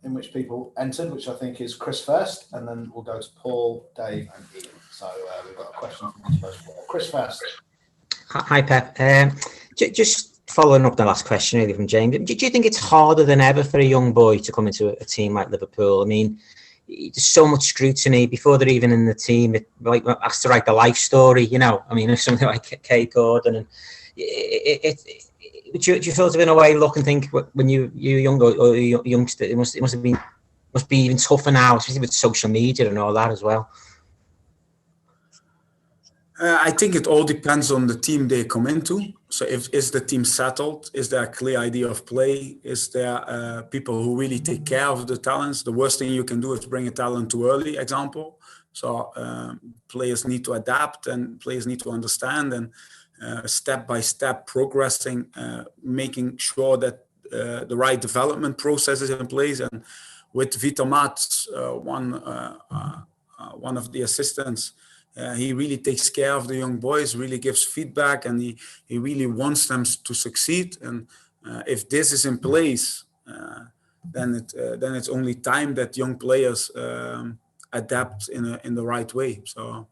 in which people entered, which I think is Chris first, and then we'll go to Paul, Dave, and Ian. So we've got a question from each of us. Chris first. Hi, Pep. Just following up the last question really from James. Do you think it's harder than ever for a young boy to come into a team like Liverpool? I mean, there's so much scrutiny before they're even in the team. It like has to write the life story, you know. I mean, if something like Kay Gordon, and do you sort of in a way look and think when you younger or youngster, it must be even tougher now, especially with social media and all that as well. I think it all depends on the team they come into. So is the team settled? Is there a clear idea of play? Is there people who really take care of the talents? The worst thing you can do is bring a talent too early, example. So players need to adapt and players need to understand and step by step progressing, making sure that the right development process is in place. And with Vitor Mats, one of the assistants, he really takes care of the young boys, really gives feedback, and he really wants them to succeed. And if this is in place, then it's only time that young players adapt in the right way. So,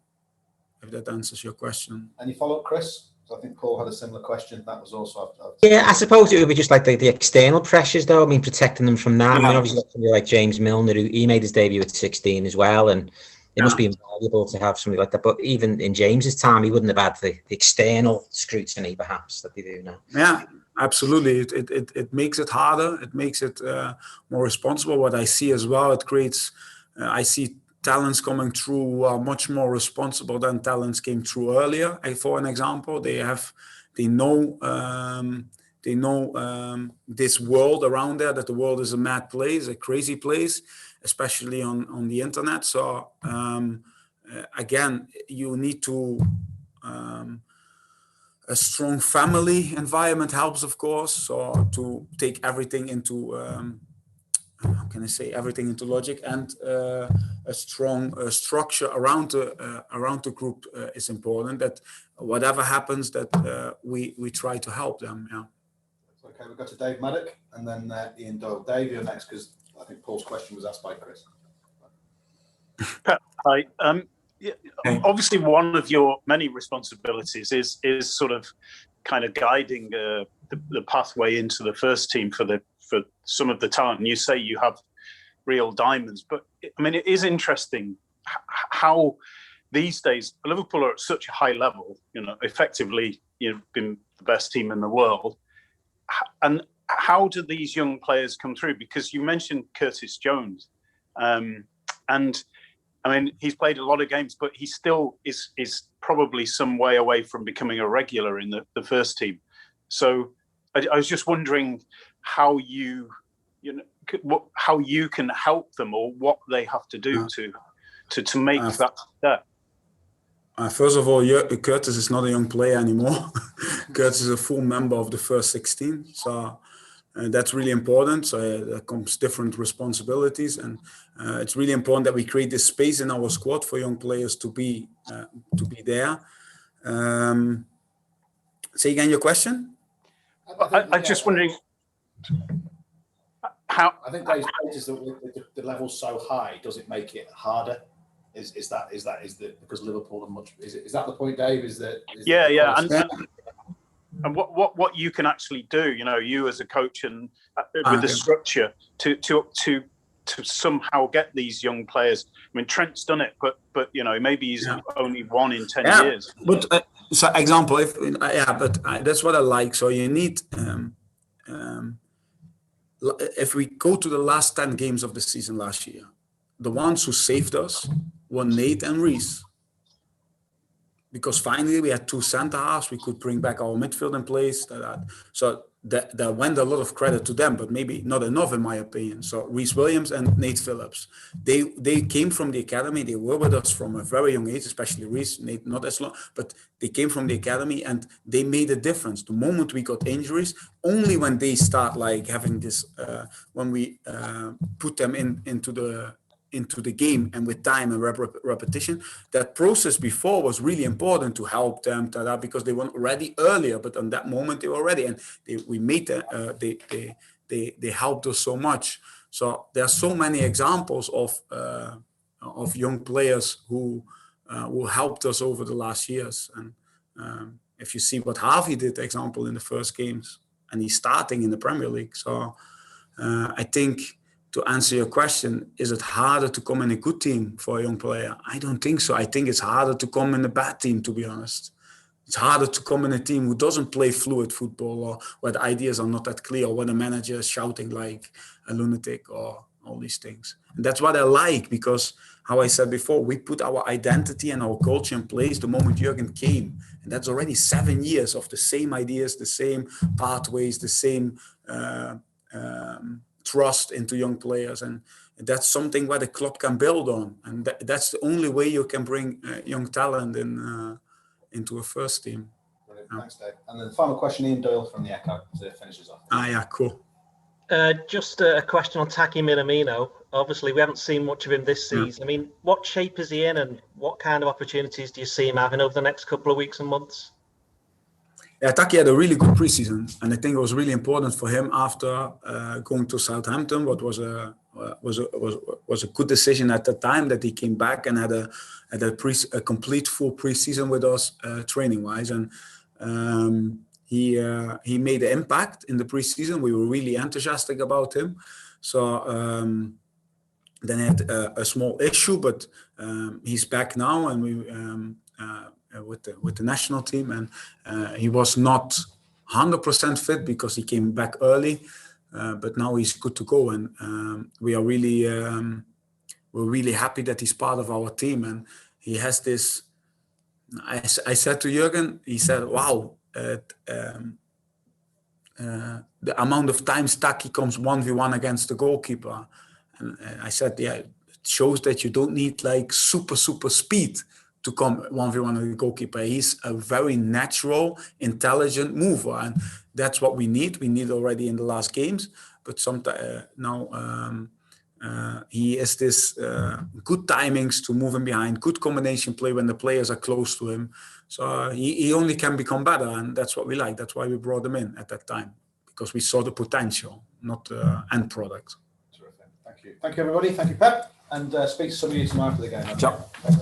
if that answers your question. Any follow-up, Chris? So I think Paul had a similar question. That was also. Yeah, I suppose it would be just like the external pressures, though. I mean, protecting them from that. Yeah. I mean, obviously, somebody like James Milner, he made his debut at 16 as well, and it must be invaluable to have something like that. But even in James's time, he wouldn't have had the external scrutiny, perhaps, that they do now. Yeah, absolutely. It makes it harder. It makes it more responsible. What I see as well, it creates. I see talents coming through who are much more responsible than talents came through earlier. For an example, they know this world around there, that the world is a mad place, a crazy place, especially on the internet. So again, you need to a strong family environment helps, of course. So to take everything into how can I say everything into logic, and a strong structure around the group is important. That whatever happens, that we try to help them. Yeah. Okay, we've got to Dave Maddock and then Ian Doyle. Dave, you're next because I think Paul's question was asked by Chris. Hi. Obviously, one of your many responsibilities is sort of kind of guiding the pathway into the first team for some of the talent. And you say you have real diamonds, but I mean, it is interesting how these days Liverpool are at such a high level. You know, effectively, you've been the best team in the world. And how do these young players come through? Because you mentioned Curtis Jones, and I mean, he's played a lot of games, but he still is probably some way away from becoming a regular in the first team. So I was just wondering how how you can help them, or what they have to do to make that step. First of all, Curtis is not a young player anymore. Curtis is a full member of the first 16, so that's really important. So there comes different responsibilities, and it's really important that we create this space in our squad for young players to be there. Say again your question. I'm just wondering how. I think Dave's point is that the level's so high, does it make it harder? Is that because Liverpool are much? Is that the point, Dave? Yeah. And what you can actually do, you know, you as a coach and with the structure to somehow get these young players. I mean, Trent's done it, but you know, maybe he's only one in 10 years. But so example, that's what I like. So you need. If we go to the last 10 games of the season last year, the ones who saved us were Nate and Reece. Because finally we had two centre halves, we could bring back our midfield in place. So that went a lot of credit to them, but maybe not enough in my opinion. So Reece Williams and Nate Phillips, they came from the academy. They were with us from a very young age, especially Reece, Nate not as long, but they came from the academy and they made a difference. The moment we got injuries, only when they start like having this, when we put them into the game and with time and repetition, that process before was really important to help them because they weren't ready earlier, but on that moment they were ready, and we made they helped us so much. So there are so many examples of young players who helped us over the last years. And if you see what Harvey did, example, in the first games, and he's starting in the Premier League. So I think, to answer your question, is it harder to come in a good team for a young player? I don't think so. I think it's harder to come in a bad team, to be honest. It's harder to come in a team who doesn't play fluid football, or where the ideas are not that clear, or where the manager is shouting like a lunatic, or all these things. And that's what I like, because, how I said before, we put our identity and our culture in place the moment Jurgen came. And that's already 7 years of the same ideas, the same pathways, the same trust into young players. And that's something where the club can build on. And that's the only way you can bring young talent into a first team. Brilliant. Thanks, Dave. And then the final question, Ian Doyle from the Echo, to finish us off. Yeah, cool. Just a question on Taki Minamino. Obviously, we haven't seen much of him this season. I mean, what shape is he in, and what kind of opportunities do you see him having over the next couple of weeks and months? Yeah, Taki had a really good preseason, and I think it was really important for him after going to Southampton. What was a good decision at the time, that he came back and had a complete full preseason with us, training wise, and he made an impact in the preseason. We were really enthusiastic about him. So then he had a small issue, but he's back now, and we. With the national team, and he was not 100% fit because he came back early, but now he's good to go, and we're really happy that he's part of our team. And he has this. I said to Jurgen, he said, "Wow, the amount of times Taki comes 1v1 against the goalkeeper," and I said, "Yeah, it shows that you don't need like super speed to come 1v1 with the goalkeeper. He's a very natural, intelligent mover, and that's what we need. We need already in the last games, but sometimes now he has this good timings to move him behind, good combination play when the players are close to him. So he only can become better, and that's what we like. That's why we brought him in at that time, because we saw the potential, not the end product." Terrific. Thank you. Thank you, everybody. Thank you, Pep. And speak to some of you tomorrow for the game. Ciao. Thanks,